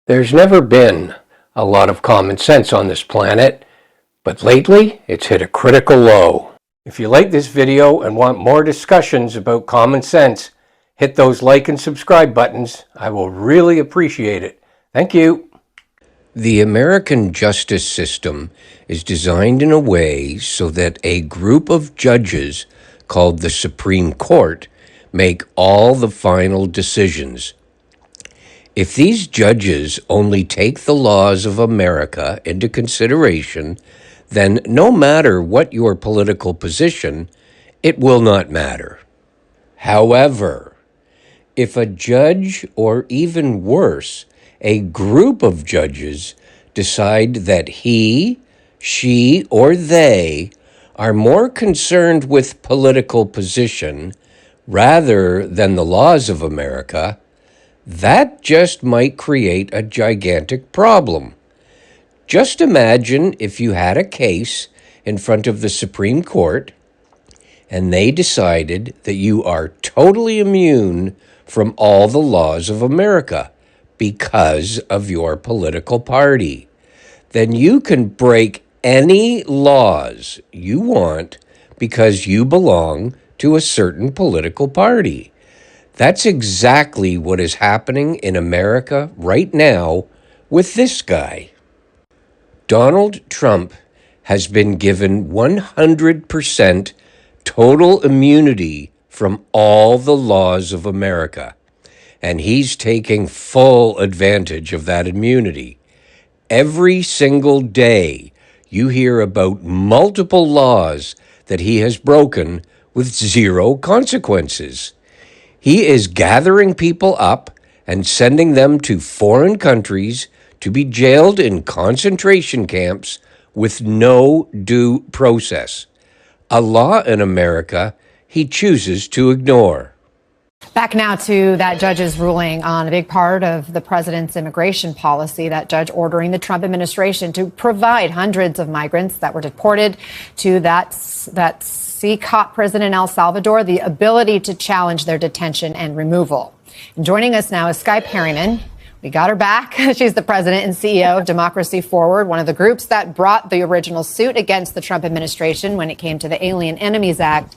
There's never been a lot of common sense on this planet, but lately it's hit a critical low. If you like this video and want more discussions about common sense, hit those like and subscribe buttons. I will really appreciate it. Thank you. The American justice system is designed in a way so that a group of judges called the Supreme Court make all the final decisions. If these judges only take the laws of America into consideration, then no matter what your political position, it will not matter. However, if a judge, or even worse, a group of judges, decide that he, she, or they are more concerned with political position rather than the laws of America, that just might create a gigantic problem. Just imagine if you had a case in front of the Supreme Court and they decided that you are totally immune from all the laws of America because of your political party. Then you can break any laws you want because you belong to a certain political party. That's exactly what is happening in America right now with this guy. Donald Trump has been given 100% total immunity from all the laws of America, and he's taking full advantage of that immunity. Every single day, you hear about multiple laws that he has broken with zero consequences. He is gathering people up and sending them to foreign countries to be jailed in concentration camps with no due process. A law in America he chooses to ignore. Back now to that judge's ruling on a big part of the president's immigration policy, that judge ordering the Trump administration to provide hundreds of migrants that were deported to that COP prison in El Salvador the ability to challenge their detention and removal. And joining us now is Skye Perryman. We got her back. She's the president and CEO of Democracy Forward, one of the groups that brought the original suit against the Trump administration when it came to the Alien Enemies Act.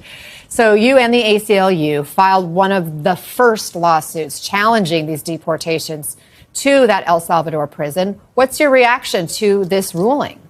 So you and the ACLU filed one of the first lawsuits challenging these deportations to that El Salvador prison. What's your reaction to this ruling?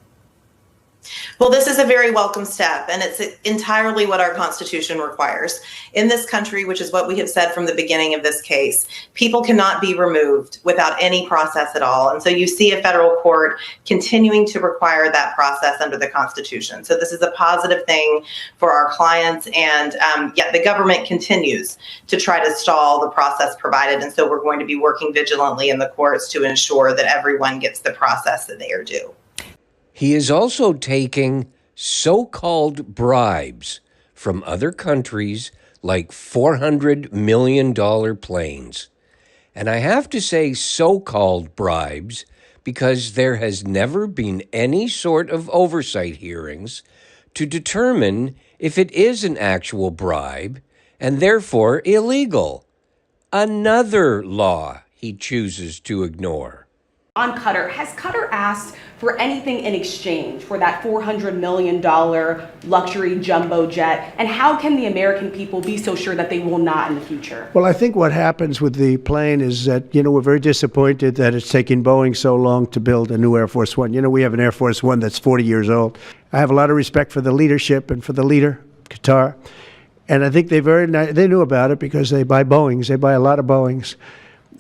Well, this is a very welcome step, and it's entirely what our Constitution requires. In this country, which is what we have said from the beginning of this case, people cannot be removed without any process at all. And so you see a federal court continuing to require that process under the Constitution. So this is a positive thing for our clients, and yet the government continues to try to stall the process provided. And so we're going to be working vigilantly in the courts to ensure that everyone gets the process that they are due. He is also taking so-called bribes from other countries like $400 million planes. And I have to say so-called bribes because there has never been any sort of oversight hearings to determine if it is an actual bribe and therefore illegal. Another law he chooses to ignore. On Qatar, has Qatar asked for anything in exchange for that $400 million luxury jumbo jet? And how can the American people be so sure that they will not in the future? Well, I think what happens with the plane is that, we're very disappointed that it's taking Boeing so long to build a new Air Force One. We have an Air Force One that's 40 years old. I have a lot of respect for the leadership and for the leader, Qatar. And I think they knew about it because they buy Boeings. They buy a lot of Boeings.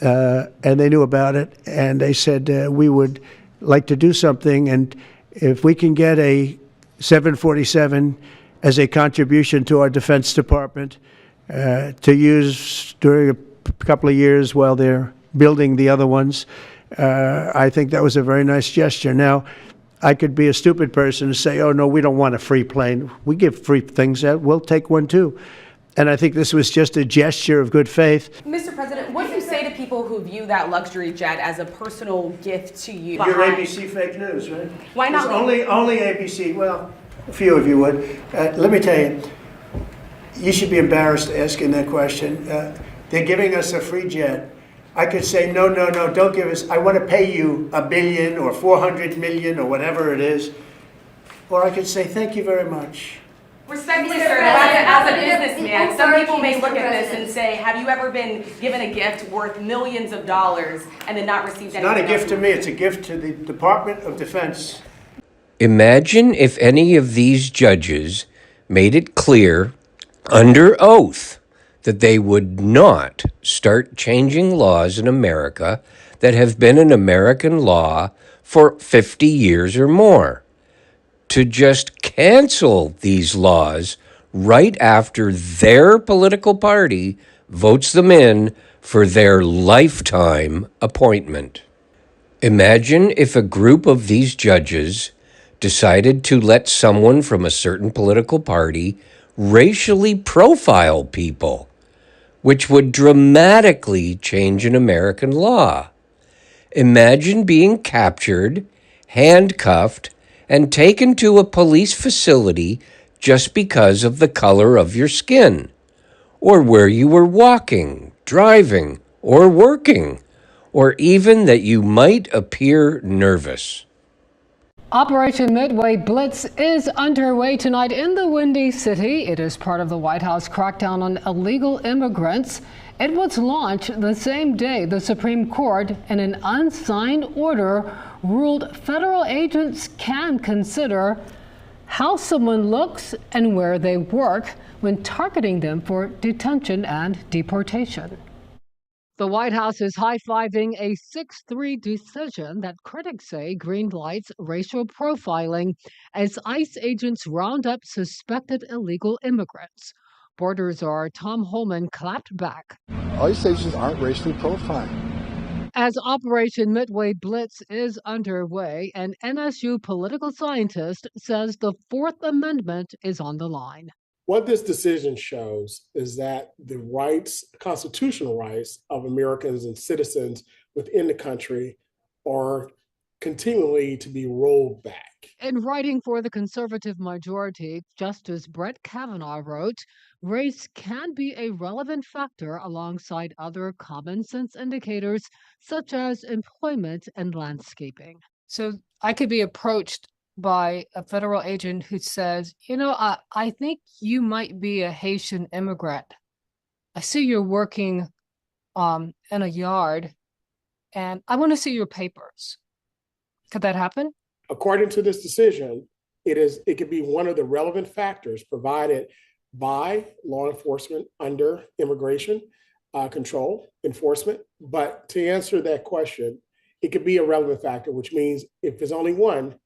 And they knew about it, and they said, we would like to do something, and if we can get a 747 as a contribution to our Defense Department to use during a couple of years while they're building the other ones, I think that was a very nice gesture. Now, I could be a stupid person and say, oh, no, we don't want a free plane. We give free things out. We'll take one, too. And I think this was just a gesture of good faith. Mr. President, what do you say to people who view that luxury jet as a personal gift to you? You're ABC fake news, right? Why not? It's only ABC. Well, a few of you would. Let me tell you, you should be embarrassed asking that question. They're giving us a free jet. I could say, no, no, no, don't give us, I want to pay you $1 billion or 400 million or whatever it is. Or I could say, thank you very much. Respectfully, sir, as a businessman, some people may look at this and say, have you ever been given a gift worth millions of dollars and then not received anything? It's not a gift to me, it's a gift to the Department of Defense. Imagine if any of these judges made it clear under oath that they would not start changing laws in America that have been an American law for 50 years or more, to just cancel these laws right after their political party votes them in for their lifetime appointment. Imagine if a group of these judges decided to let someone from a certain political party racially profile people, which would dramatically change an American law. Imagine being captured, handcuffed, and taken to a police facility just because of the color of your skin, or where you were walking, driving, or working, or even that you might appear nervous. Operation Midway Blitz is underway tonight in the Windy City. It is part of the White House crackdown on illegal immigrants. It was launched the same day the Supreme Court, in an unsigned order, ruled federal agents can consider how someone looks and where they work when targeting them for detention and deportation. The White House is high-fiving a 6-3 decision that critics say greenlights racial profiling as ICE agents round up suspected illegal immigrants. Border czar Tom Homan clapped back. ICE agents aren't racially profiling. As Operation Midway Blitz is underway, an NSU political scientist says the Fourth Amendment is on the line. What this decision shows is that the rights, constitutional rights of Americans and citizens within the country are continually to be rolled back. In writing for the conservative majority, Justice Brett Kavanaugh wrote, race can be a relevant factor alongside other common sense indicators such as employment and landscaping. So I could be approached by a federal agent who says, I think you might be a Haitian immigrant. I see you're working in a yard and I want to see your papers. Could that happen? According to this decision, it could be one of the relevant factors provided by law enforcement under immigration control enforcement. But to answer that question, it could be a relevant factor, which means if there's only one,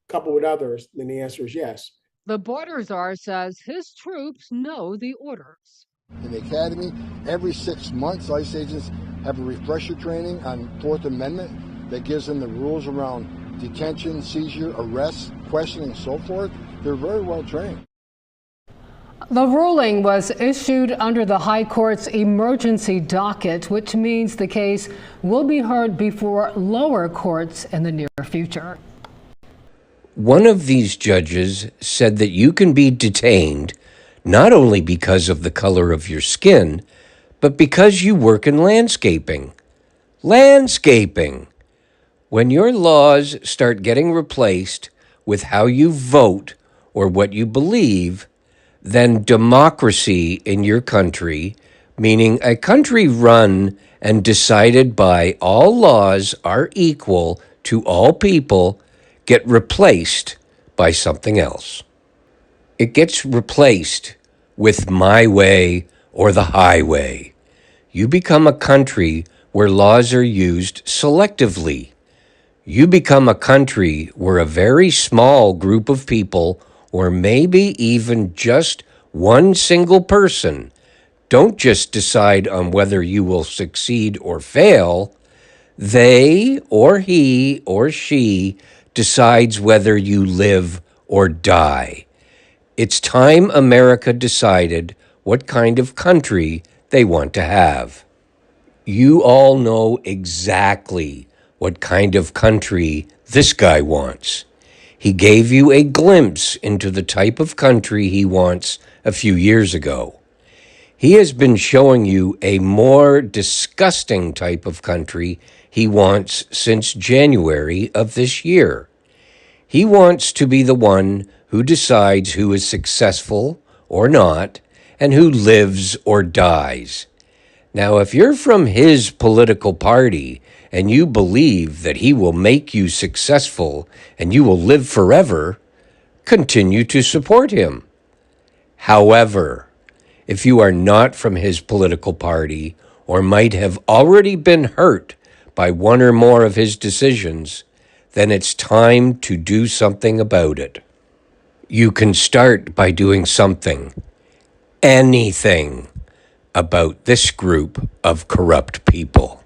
coupled with others, then the answer is yes. The border czar says his troops know the orders. In the academy, every 6 months, ICE agents have a refresher training on Fourth Amendment that gives them the rules around detention, seizure, arrest, questioning, and so forth. They're very well trained. The ruling was issued under the High Court's emergency docket, which means the case will be heard before lower courts in the near future. One of these judges said that you can be detained not only because of the color of your skin, but because you work in landscaping. Landscaping! When your laws start getting replaced with how you vote or what you believe, then democracy in your country, meaning a country run and decided by all laws are equal to all people, get replaced by something else. It gets replaced with my way or the highway. You become a country where laws are used selectively. You become a country where a very small group of people, or maybe even just one single person, don't just decide on whether you will succeed or fail. They or he or she decides whether you live or die. It's time America decided what kind of country they want to have. You all know exactly what kind of country this guy wants. He gave you a glimpse into the type of country he wants a few years ago. He has been showing you a more disgusting type of country he wants since January of this year. He wants to be the one who decides who is successful or not and who lives or dies. Now, if you're from his political party and you believe that he will make you successful and you will live forever, continue to support him. However, if you are not from his political party or might have already been hurt by one or more of his decisions, then it's time to do something about it. You can start by doing something, anything, about this group of corrupt people.